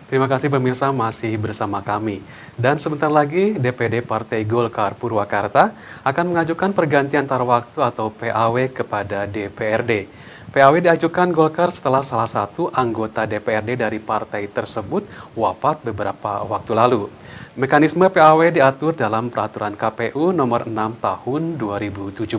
Terima kasih pemirsa masih bersama kami. Dan sebentar lagi DPD Partai Golkar Purwakarta akan mengajukan pergantian antar waktu atau PAW kepada DPRD. PAW diajukan Golkar setelah salah satu anggota DPRD dari partai tersebut wafat beberapa waktu lalu. Mekanisme PAW diatur dalam peraturan KPU nomor 6 tahun 2017.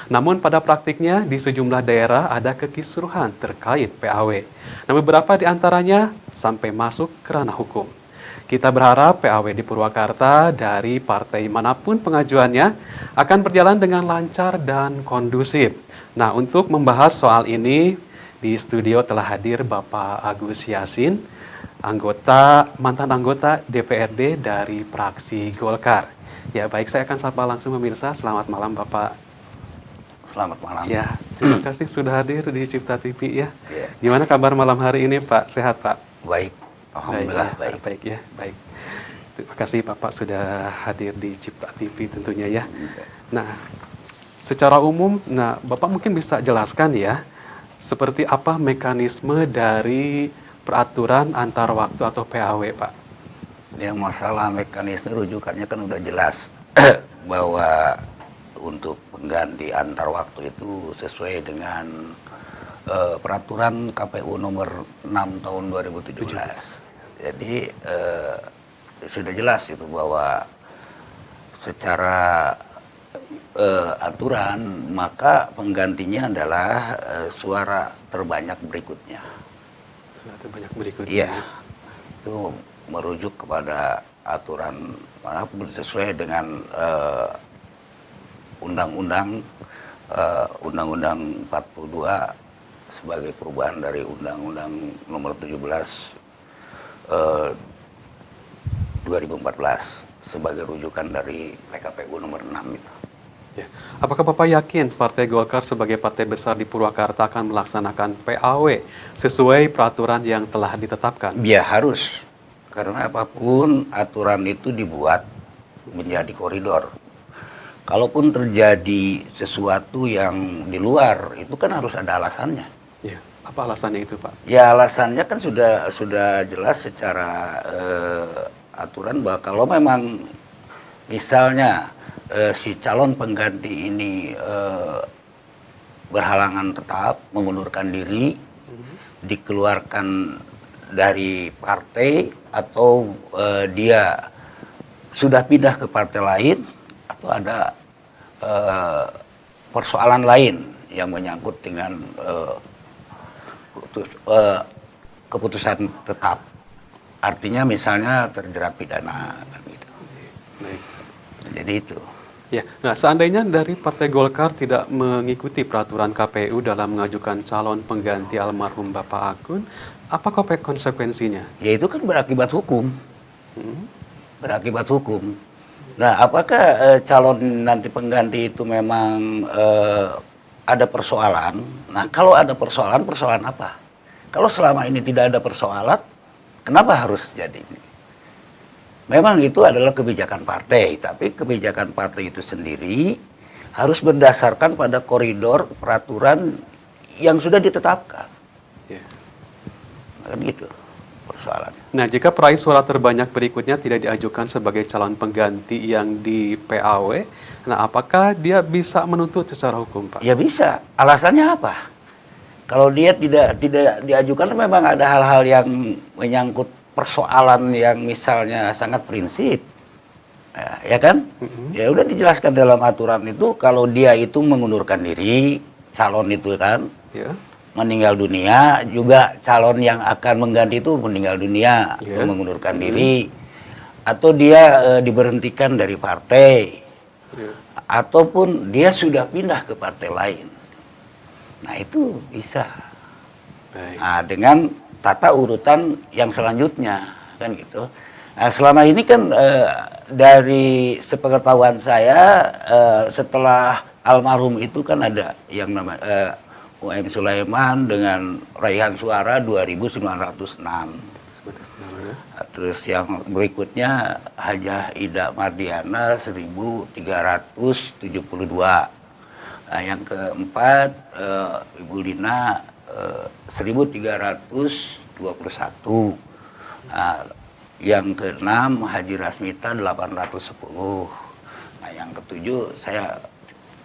Namun pada praktiknya di sejumlah daerah ada kekisruhan terkait PAW. Nah, beberapa di antaranya sampai masuk ke ranah hukum. Kita berharap PAW di Purwakarta dari partai manapun pengajuannya akan berjalan dengan lancar dan kondusif. Nah, untuk membahas soal ini, di studio telah hadir Bapak Agus Yasin, mantan anggota DPRD dari fraksi Golkar. Ya, baik, saya akan sapa langsung pemirsa. Selamat malam, Bapak. Selamat malam. Ya, terima kasih sudah hadir di Cipta TV ya. Ya. Gimana kabar malam hari ini, Pak? Sehat, Pak? Baik, alhamdulillah baik. Baik ya, baik. Terima kasih Bapak sudah hadir di Cipta TV tentunya ya. Nah, secara umum, Bapak mungkin bisa jelaskan ya, seperti apa mekanisme dari peraturan antar waktu atau PAW, Pak? Yang masalah mekanisme rujukannya kan udah jelas bahwa untuk pengganti antar waktu itu sesuai dengan peraturan KPU nomor 6 tahun 2017. Jadi sudah jelas itu bahwa secara aturan maka penggantinya adalah suara terbanyak berikutnya. Suara terbanyak berikutnya. Iya, itu merujuk kepada aturan sesuai dengan Undang-Undang 42 sebagai perubahan dari Undang-Undang nomor 17 2014 sebagai rujukan dari PKPU nomor 6 itu. Ya. Apakah Bapak yakin Partai Golkar sebagai partai besar di Purwakarta akan melaksanakan PAW sesuai peraturan yang telah ditetapkan? Ya harus, karena apapun aturan itu dibuat menjadi koridor. Kalaupun terjadi sesuatu yang di luar, itu kan harus ada alasannya. Ya, apa alasannya itu, Pak? Ya alasannya kan sudah jelas secara aturan bahwa kalau memang misalnya si calon pengganti ini berhalangan tetap mengundurkan diri, dikeluarkan dari partai atau dia sudah pindah ke partai lain atau ada persoalan lain yang menyangkut dengan keputusan tetap, artinya misalnya terjerat pidana gitu. Baik. Jadi itu. Ya, nah seandainya dari Partai Golkar tidak mengikuti peraturan KPU dalam mengajukan calon pengganti almarhum Bapak Akun, apa konsekuensinya? Ya itu kan berakibat hukum. Berakibat hukum. Nah, apakah calon nanti pengganti itu memang ada persoalan? Nah, kalau ada persoalan, persoalan apa? Kalau selama ini tidak ada persoalan, kenapa harus jadi ini? Memang itu adalah kebijakan partai, tapi kebijakan partai itu sendiri harus berdasarkan pada koridor peraturan yang sudah ditetapkan. Ya. Kan gitu persoalannya. Nah, jika peraih suara terbanyak berikutnya tidak diajukan sebagai calon pengganti yang di PAW, nah apakah dia bisa menuntut secara hukum, Pak? Ya bisa. Alasannya apa? Kalau dia tidak diajukan, memang ada hal-hal yang menyangkut persoalan yang misalnya sangat prinsip, ya kan? Ya udah dijelaskan dalam aturan itu kalau dia itu mengundurkan diri, calon itu kan, meninggal dunia, juga calon yang akan mengganti itu meninggal dunia atau mengundurkan diri, atau dia diberhentikan dari partai, ataupun dia sudah pindah ke partai lain. Nah itu bisa. Baik. Nah, dengan tata urutan yang selanjutnya kan gitu. Nah, selama ini kan dari sepengetahuan saya setelah almarhum itu kan ada yang namanya UM Sulaiman dengan raihan suara 2.906. Terus yang berikutnya Hajah Ida Mardiana 1.372. Nah, yang keempat Ibu Lina 1.321. Nah, yang keenam Haji Rasmita 810. Nah, yang ketujuh saya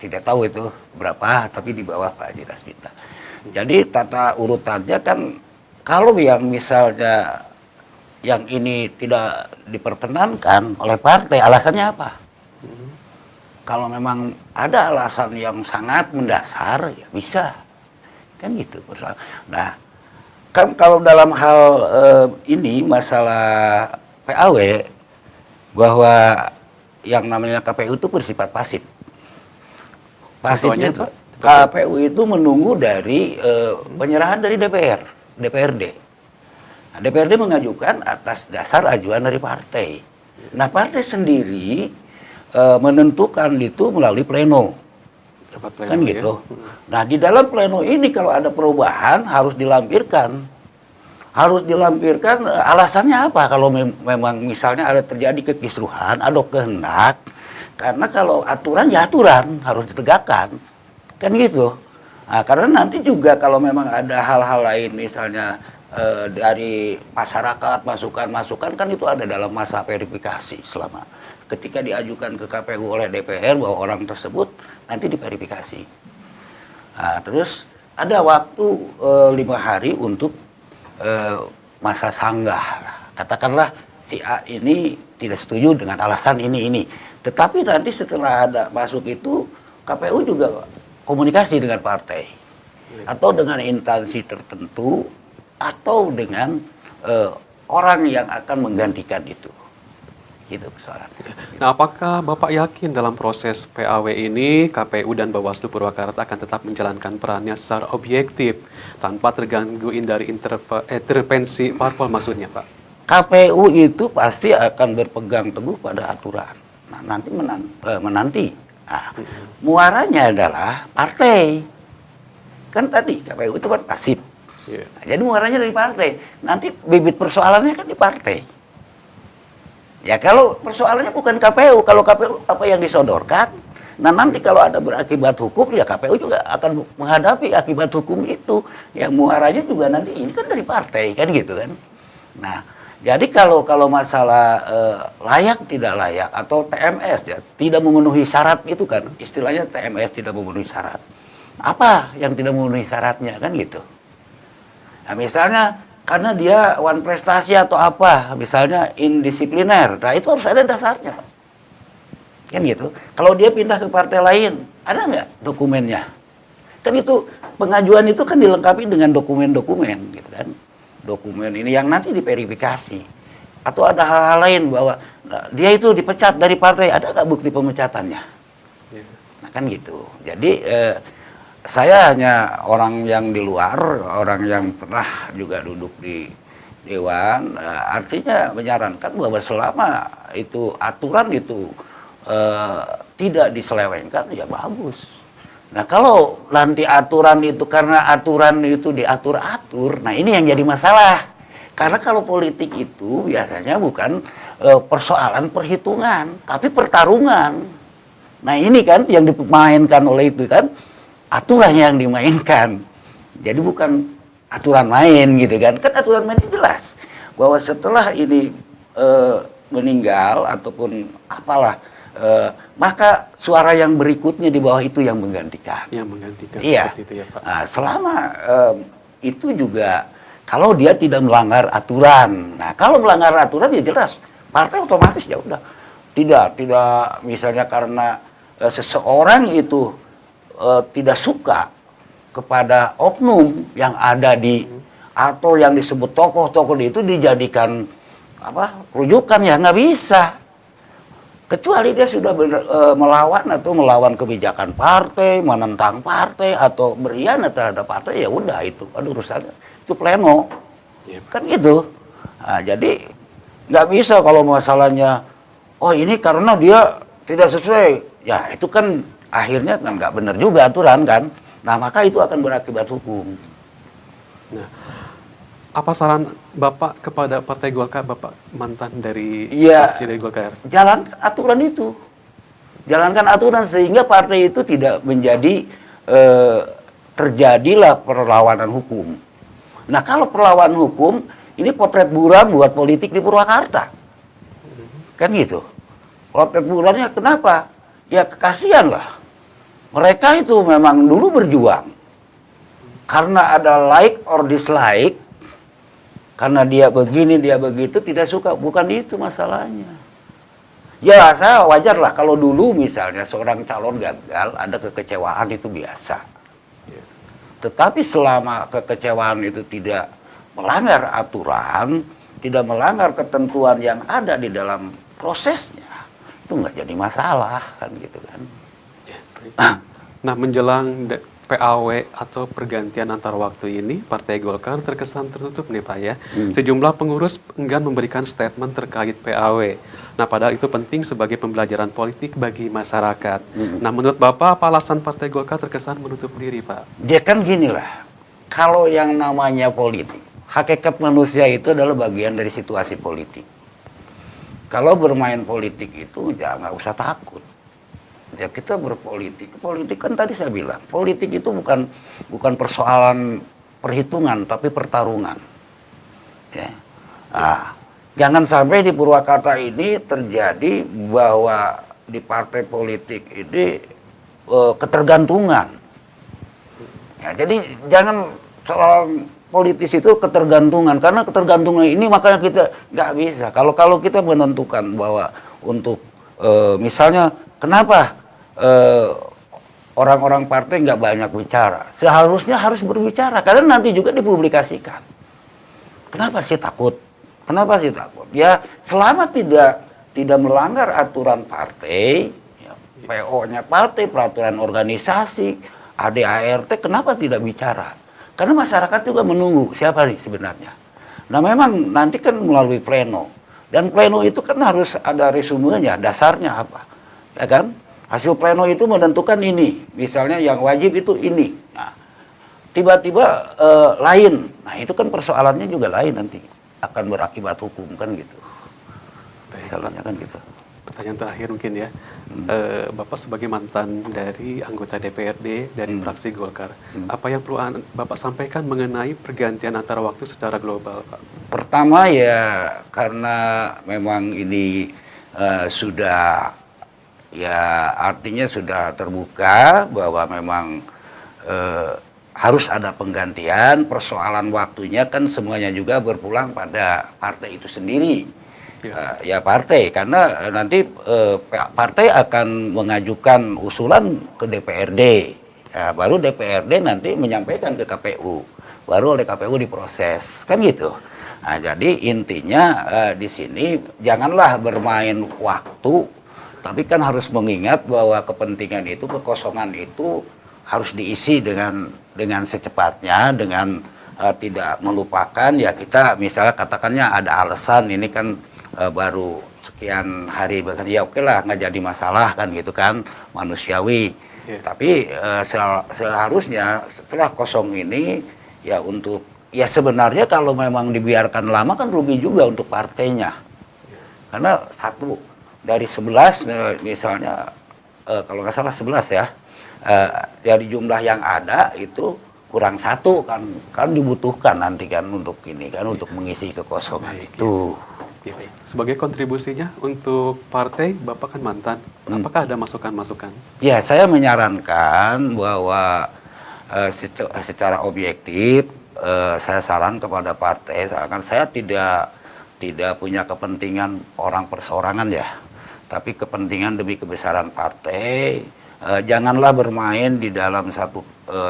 tidak tahu itu berapa, tapi di bawah Pak Haji Rasmita. Jadi tata urutannya kan, kalau yang misalnya yang ini tidak diperkenankan oleh partai, alasannya apa? Kalau memang ada alasan yang sangat mendasar, ya bisa. Kan gitu. Nah, kan kalau dalam hal ini masalah PAW, bahwa yang namanya KPU itu bersifat pasif. Pasifnya Contohnya, Pak? KPU itu menunggu dari penyerahan dari DPRD. Nah, DPRD mengajukan atas dasar ajuan dari partai. Nah, partai sendiri menentukan itu melalui pleno. Rapat pleno, Kan ya? gitu. Nah, di dalam pleno ini kalau ada perubahan harus dilampirkan. Harus dilampirkan alasannya apa kalau memang misalnya ada terjadi kekisruhan, ada kehendak. Karena kalau aturan ya aturan harus ditegakkan. Kan gitu. Nah, karena nanti juga kalau memang ada hal-hal lain misalnya dari masyarakat, masukan-masukan, kan itu ada dalam masa verifikasi selama ketika diajukan ke KPU oleh DPR bahwa orang tersebut nanti diverifikasi. Nah, terus ada waktu 5 hari untuk masa sanggah. Katakanlah si A ini tidak setuju dengan alasan ini. Tetapi nanti setelah ada masuk itu, KPU juga komunikasi dengan partai atau dengan instansi tertentu atau dengan orang yang akan menggantikan itu. Gitu persoalannya. Nah, apakah Bapak yakin dalam proses PAW ini KPU dan Bawaslu Purwakarta akan tetap menjalankan perannya secara objektif tanpa terganggu dari intervensi parpol maksudnya, Pak? KPU itu pasti akan berpegang teguh pada aturan. Nah, nanti menanti. Nah, muaranya adalah partai. Kan tadi KPU itu kan pasif. Yeah. Nah, jadi muaranya dari partai. Nanti bibit persoalannya kan di partai. Ya kalau persoalannya bukan KPU, kalau KPU apa yang disodorkan, nah nanti kalau ada berakibat hukum, ya KPU juga akan menghadapi akibat hukum itu. Ya muaranya juga nanti ini kan dari partai, kan gitu kan. Nah, jadi kalau masalah layak tidak layak atau TMS ya tidak memenuhi syarat itu kan, istilahnya TMS tidak memenuhi syarat. Apa yang tidak memenuhi syaratnya kan gitu. Nah, misalnya karena dia wan prestasi atau apa, misalnya indisipliner, nah itu harus ada dasarnya, Pak. Kan gitu. Kalau dia pindah ke partai lain, ada nggak dokumennya? Kan itu pengajuan itu kan dilengkapi dengan dokumen-dokumen, gitu kan. Dokumen ini yang nanti diverifikasi. Atau ada hal-hal lain bahwa dia itu dipecat dari partai, ada nggak bukti pemecatannya? Yeah. Nah kan gitu. Jadi saya hanya orang yang di luar, orang yang pernah juga duduk di dewan, artinya menyarankan bahwa selama itu aturan itu tidak diselewengkan, ya bagus. Nah kalau nanti aturan itu karena aturan itu diatur-atur, nah ini yang jadi masalah. Karena kalau politik itu biasanya bukan persoalan perhitungan, tapi pertarungan. Nah ini kan yang dimainkan oleh itu kan, aturan yang dimainkan. Jadi bukan aturan main gitu kan. Kan aturan main jelas bahwa setelah ini meninggal ataupun apalah, maka suara yang berikutnya di bawah itu yang menggantikan. Yang menggantikan, Iya. seperti itu ya, Pak. Nah, selama itu juga kalau dia tidak melanggar aturan. Nah, kalau melanggar aturan ya jelas partai otomatis ya udah tidak misalnya karena seseorang itu tidak suka kepada oknum yang ada di atau yang disebut tokoh-tokoh itu dijadikan apa rujukan, ya nggak bisa, kecuali dia sudah melawan atau melawan kebijakan partai, menentang partai atau berkhianat terhadap partai, ya udah itu urusannya itu pleno. Yeah. Kan gitu. Nah, jadi nggak bisa kalau masalahnya oh ini karena dia tidak sesuai, ya itu kan akhirnya kan nggak benar juga aturan kan. Nah maka itu akan berakibat hukum. Nah, apa saran Bapak kepada Partai Golkar, Bapak mantan dari Iya. fraksi dari Golkar? Jalankan aturan itu, jalankan aturan sehingga partai itu tidak menjadi terjadilah perlawanan hukum. Nah kalau perlawanan hukum ini potret buram buat politik di Purwakarta. Kan gitu. Potret buramnya kenapa? Ya kasihan lah. Mereka itu memang dulu berjuang. Karena ada like or dislike, karena dia begini, dia begitu, tidak suka. Bukan itu masalahnya. Ya, saya wajar lah kalau dulu misalnya seorang calon gagal, ada kekecewaan itu biasa. Tetapi selama kekecewaan itu tidak melanggar aturan, tidak melanggar ketentuan yang ada di dalam prosesnya, itu nggak jadi masalah, kan gitu kan. Nah, menjelang PAW atau pergantian antar waktu ini, Partai Golkar terkesan tertutup nih Pak ya. Sejumlah pengurus enggan memberikan statement terkait PAW. Nah, padahal itu penting sebagai pembelajaran politik bagi masyarakat. Nah, menurut Bapak, apa alasan Partai Golkar terkesan menutup diri, Pak? Dia kan gini lah, kalau yang namanya politik, hakikat manusia itu adalah bagian dari situasi politik. Kalau bermain politik itu ya nggak usah takut. Ya kita berpolitik, politik kan tadi saya bilang, politik itu bukan persoalan perhitungan, tapi pertarungan. Ya. Nah, jangan sampai di Purwakarta ini terjadi bahwa di partai politik ini ketergantungan. Ya, jadi jangan soal politis itu ketergantungan, karena ketergantungan ini makanya kita nggak bisa. Kalau kita menentukan bahwa untuk misalnya kenapa orang-orang partai nggak banyak bicara, seharusnya harus berbicara karena nanti juga dipublikasikan. Kenapa sih takut? Kenapa sih takut? Ya selama tidak melanggar aturan partai, ya, PO-nya partai, peraturan organisasi, ADART, kenapa tidak bicara? Karena masyarakat juga menunggu siapa nih sebenarnya. Nah memang nanti kan melalui pleno, dan pleno itu kan harus ada resumenya, dasarnya apa, ya kan? Hasil pleno itu menentukan ini, misalnya yang wajib itu ini. Nah, tiba-tiba lain, nah itu kan persoalannya juga lain nanti, akan berakibat hukum kan gitu. Misalnya kan gitu. Pertanyaan terakhir mungkin ya, Bapak sebagai mantan dari anggota DPRD dari fraksi Golkar, apa yang perlu Bapak sampaikan mengenai pergantian antara waktu secara global, Pak? Pertama ya karena memang ini sudah ya artinya sudah terbuka bahwa memang harus ada penggantian, persoalan waktunya kan semuanya juga berpulang pada partai itu sendiri. Ya partai, karena nanti partai akan mengajukan usulan ke DPRD, ya, baru DPRD nanti menyampaikan ke KPU, baru oleh KPU diproses, kan gitu. Nah, jadi intinya di sini janganlah bermain waktu, tapi kan harus mengingat bahwa kepentingan itu, kekosongan itu harus diisi dengan secepatnya, dengan tidak melupakan ya kita misalnya katakannya ada alasan ini kan baru sekian hari bahkan ya oke lah nggak jadi masalah kan gitu kan, manusiawi. Tapi seharusnya setelah kosong ini ya untuk ya sebenarnya kalau memang dibiarkan lama kan rugi juga untuk partainya, karena satu dari 11 misalnya kalau nggak salah 11 ya, dari jumlah yang ada itu kurang satu kan dibutuhkan nanti kan untuk ini kan untuk mengisi kekosongan itu. Ya, baik. Sebagai kontribusinya untuk partai, Bapak kan mantan, apakah ada masukan-masukan? Ya saya menyarankan bahwa secara objektif saya saran kepada partai, kan saya tidak punya kepentingan orang perseorangan ya, tapi kepentingan demi kebesaran partai. Janganlah bermain di dalam satu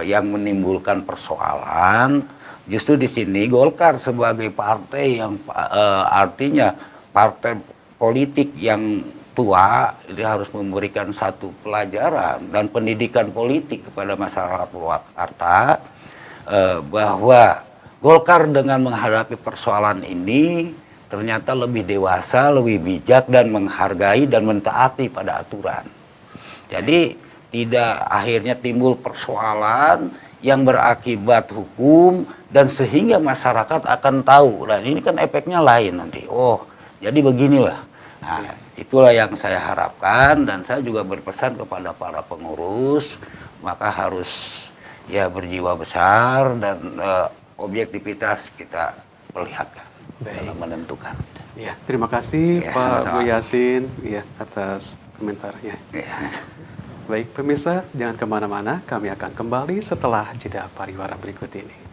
yang menimbulkan persoalan. Justru di sini Golkar sebagai partai yang artinya partai politik yang tua, ini harus memberikan satu pelajaran dan pendidikan politik kepada masyarakat Purwakarta bahwa Golkar dengan menghadapi persoalan ini ternyata lebih dewasa, lebih bijak dan menghargai dan mentaati pada aturan. Jadi tidak akhirnya timbul persoalan yang berakibat hukum dan sehingga masyarakat akan tahu. Dan ini kan efeknya lain nanti. Oh, jadi beginilah. Nah, itulah yang saya harapkan dan saya juga berpesan kepada para pengurus, maka harus ya berjiwa besar dan objektivitas kita perlihatkan. Baik. dalam menentukan. Ya, terima kasih Ya, Pak sama-sama. Bu Yasin ya atas komentarnya. Ya. Baik, pemirsa, jangan kemana-mana. Kami akan kembali setelah jeda pariwara berikut ini.